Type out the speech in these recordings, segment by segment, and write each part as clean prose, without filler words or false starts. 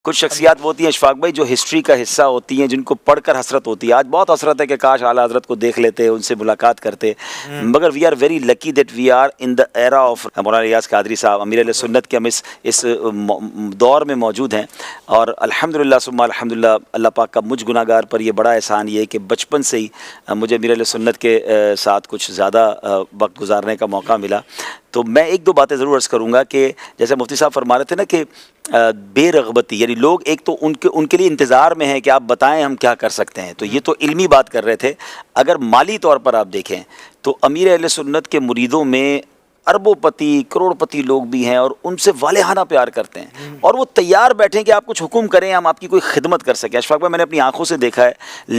کچھ شخصیات وہ ہوتی ہیں اشفاق بھائی جو ہسٹری کا حصہ ہوتی ہیں، جن کو پڑھ کر حسرت ہوتی ہے. آج بہت حسرت ہے کہ کاش اعلیٰ حضرت کو دیکھ لیتے، ان سے ملاقات کرتے، مگر we are very lucky that we are in the era of Maulana Riaz Qadri صاحب امیر اہل سنت کے. ہم اس دور میں موجود ہیں اور الحمدللہ ثم الحمدللہ اللہ پاک کا مجھ گناہ گار پر یہ بڑا احسان یہ ہے کہ بچپن سے ہی مجھے امیر اہل سنت کے ساتھ کچھ زیادہ وقت گزارنے کا موقع ملا. تو میں ایک دو باتیں ضرور عرض کروں گا کہ جیسے مفتی صاحب فرما رہے تھے نا کہ بے رغبتی، یعنی لوگ ایک تو ان کے لیے انتظار میں ہیں کہ آپ بتائیں ہم کیا کر سکتے ہیں. تو یہ تو علمی بات کر رہے تھے. اگر مالی طور پر آپ دیکھیں تو امیر اہل سنت کے مریدوں میں اربوں پتی کروڑ پتی لوگ بھی ہیں اور ان سے والہانہ پیار کرتے ہیں اور وہ تیار بیٹھیں کہ آپ کچھ حکم کریں، ہم آپ کی کوئی خدمت کر سکیں. اشفاق بھائی میں نے اپنی آنکھوں سے دیکھا ہے،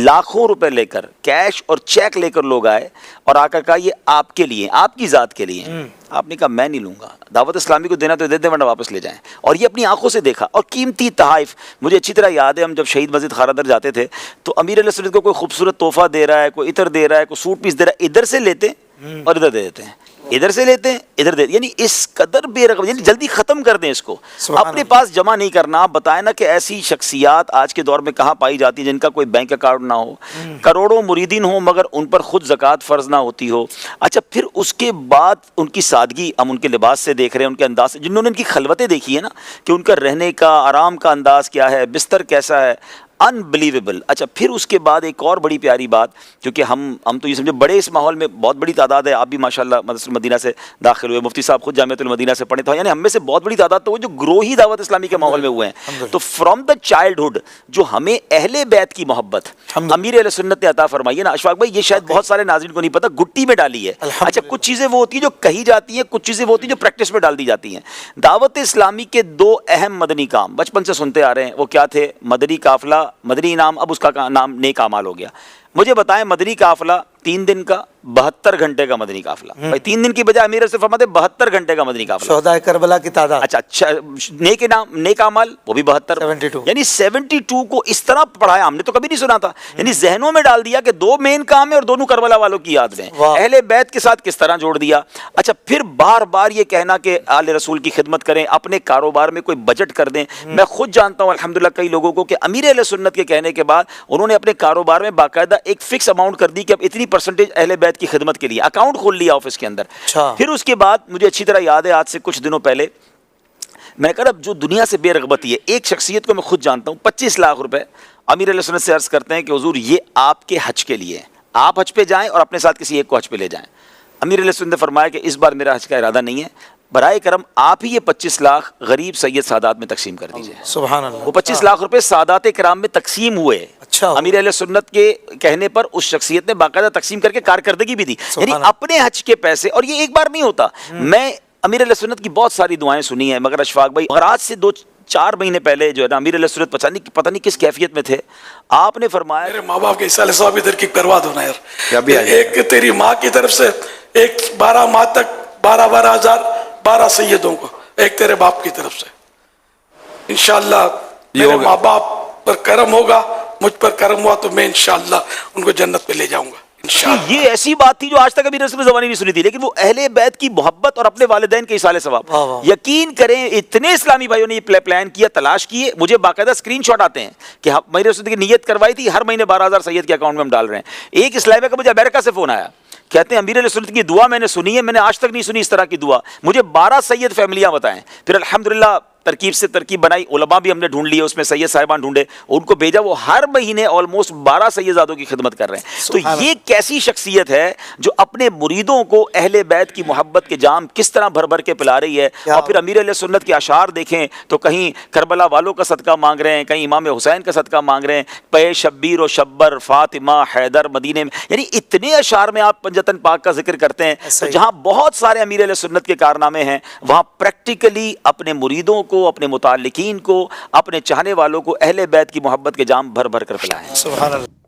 لاکھوں روپے لے کر کیش اور چیک لے کر لوگ آئے اور آ کر کہا یہ آپ کے لیے، آپ کی ذات کے لیے. آپ نے کہا میں نہیں لوں گا، دعوت اسلامی کو دینا تو دے دیں ورنہ واپس لے جائیں. اور یہ اپنی آنکھوں سے دیکھا. اور قیمتی تحائف مجھے اچھی طرح یاد ہے، ہم جب شہید مسجد خارا در جاتے تھے تو امیر علیہ سنت کو کوئی خوبصورت تحفہ دے رہا ہے، کوئی عطر دے رہا ہے، کوئی سوٹ پیس دے رہا ہے، ادھر سے لیتے اور ادھر دے دیتے ہیں، ادھر سے لیتے ہیں ادھر دے، یعنی اس قدر بے رغبت، یعنی جلدی ختم کر دیں اس کو، اپنے پاس جمع نہیں کرنا. آپ بتائیں نا کہ ایسی شخصیات آج کے دور میں کہاں پائی جاتی ہیں جن کا کوئی بینک اکاؤنٹ نہ ہو، کروڑوں مریدین ہوں مگر ان پر خود زکوٰۃ فرض نہ ہوتی ہو. اچھا پھر اس کے بعد ان کی سادگی ہم ان کے لباس سے دیکھ رہے ہیں، ان کے انداز سے، جنہوں نے ان کی خلوتیں دیکھی ہیں نا کہ ان کا رہنے کا آرام کا انداز کیا ہے، بستر کیسا ہے، انبلیویبل. اچھا پھر اس کے بعد ایک اور بڑی پیاری بات، کیونکہ ہم تو یہ سمجھے بڑے اس ماحول میں بہت بڑی تعداد ہے، آپ بھی ماشاءاللہ مدرسۃ المدینہ سے داخل ہوئے، مفتی صاحب خود جامعۃ المدینہ سے پڑھے تھے، یعنی ہم میں سے بہت بڑی تعداد تو وہ جو گروہی دعوت اسلامی کے ماحول میں ہوئے ہیں. تو فرام دا چائلڈہڈ جو ہمیں اہل بیت کی محبت امیر اہل سنت نے عطا فرمائی ہے نا اشفاق بھائی، یہ شاید بہت سارے ناظرین کو نہیں پتہ، گٹی میں ڈالی ہے. اچھا کچھ چیزیں وہ ہوتی ہیں جو کہی جاتی ہیں، کچھ چیزیں وہ ہوتی ہیں جو پریکٹس میں ڈال دی جاتی ہیں. دعوت اسلامی کے دو اہم مدنی کام بچپن سے سنتے آ رہے ہیں، وہ کیا تھے؟ مدنی قافلہ، مدنی انعام، اب اس کا نام نیک اعمال ہو گیا. مجھے بتائیں مدنی قافلہ 3 دن کا 72 گھنٹے کا مدنی قافلہ، بھائی 3 دن کی بجائے امیر سے فرماتے 72 گھنٹے کا مدنی قافلہ. شہدائے کربلا کی تعداد. اچھا نیک انعام، نیک اعمال وہ بھی 72، یعنی 72 کو اس طرح پڑھایا ہم نے تو کبھی نہیں سنا تھا. یعنی ذہنوں میں ڈال دیا کہ 2 مین کام ہے اور دونوں کربلا والوں کی یاد میں، اہل بیت کے ساتھ کس طرح جوڑ دیا. اچھا پھر بار بار یہ کہنا کہ آل رسول کی خدمت کریں، اپنے کاروبار میں کوئی بجٹ کر دیں. میں خود جانتا ہوں الحمدللہ کئی لوگوں کو کہ امیر اہل سنت کے کہنے کے بعد انہوں نے اپنے کاروبار میں باقاعدہ ایک فکس اماؤنٹ کر دی کہ اب اتنی پرسنٹیج اہل بیت کی خدمت کے لیے اکاؤنٹ کھول لیا آفس کے اندر. پھر اس کے بعد مجھے اچھی طرح یاد ہے، آج سے کچھ دنوں پہلے میں نے کہا اب جو دنیا سے بے رغبتی ہے، ایک شخصیت کو میں خود جانتا ہوں 25 لاکھ روپے امیر علیہ سنت سے عرض کرتے ہیں کہ حضور یہ آپ کے حج کے لیے، آپ حج پہ جائیں اور اپنے ساتھ کسی ایک کو حج پہ لے جائیں. امیر علیہ سنت نے فرمایا کہ اس بار میرا حج کا ارادہ نہیں ہے، برائے کرم آپ ہی یہ 25 لاکھ غریب سید سادات میں تقسیم کر دیجئے. سبحان اللہ. وہ 25 لاکھ روپے سادات کرام میں تقسیم ہوئے. امیر اہل سنت کے کہنے پر اس شخصیت نے باقاعدہ تقسیم کر کے کارکردگی بھی دی، یعنی اپنے حج کے پیسے. اور یہ ایک بار نہیں ہوتا، میں امیر اہل سنت کی بہت ساری دعائیں سنی ہیں، مگر اشفاق بھائی مگر آج سے 2-4 مہینے پہلے جو ہے نا امیر علیہ سنت پتہ نہیں کس کیفیت میں تھے، آپ نے فرمایا میرے ماں باپ کے حصہ ثواب ادھر کی کروا دو نا یار. ایک تیری ماں کی طرف سے، ایک 12 ماہ تک 12 ہزار 12 سیدوں کو، ایک تیرے باپ کی طرف سے. انشاءاللہ میرے ماں باپ پر کرم ہوگا، مجھ پر کرم ہوا تو میں انشاءاللہ ان کو جنت پہ لے جاؤں گا. یہ ایسی بات تھی جو آج تک ابھی رسول نے زبانی نہیں سنی تھی، لیکن وہ اہل بیت کی محبت اور اپنے والدین کے ایصال ثواب. یقین کریں اتنے اسلامی بھائیوں نے یہ پلان کیا، تلاش کیے، مجھے باقاعدہ اسکرین شاٹ آتے ہیں کہ میرے رسول کی نیت کروائی تھی، ہر مہینے 12,000 سید کے اکاؤنٹ میں ہم ڈال رہے ہیں. ایک اسلامی کا مجھے امریکہ سے فون آیا، کہتے ہیں امیر علیہ سنت کی دعا میں نے سنی ہے، میں نے آج تک نہیں سنی اس طرح کی دعا، مجھے 12 سید فیملیاں بتائیں. پھر الحمدللہ ترکیب سے ترکیب بنائی، علماء بھی ہم نے ڈھونڈ لیے، اس میں سید صاحبان ڈھونڈے، ان کو بھیجا، وہ ہر مہینے آلموسٹ 12 سیدزادوں کی خدمت کر رہے ہیں. تو یہ کیسی شخصیت ہے جو اپنے مریدوں کو اہل بیت کی محبت کے جام کس طرح بھر بھر کے پلا رہی ہے. اور پھر امیر علیہ سنت کے اشعار دیکھیں تو کہیں کربلا والوں کا صدقہ مانگ رہے ہیں، کہیں امام حسین کا صدقہ مانگ رہے ہیں، پے شبیر و شبر فاطمہ حیدر مدینے میں، یعنی اتنے اشعار میں آپ پنجتن پاک کا ذکر کرتے ہیں. تو جہاں بہت سارے امیر علیہ سنت کے کارنامے ہیں، وہاں پریکٹیکلی اپنے مریدوں کو، اپنے متعلقین کو، اپنے چاہنے والوں کو اہل بیت کی محبت کے جام بھر بھر کر پلائیں. سبحان اللہ.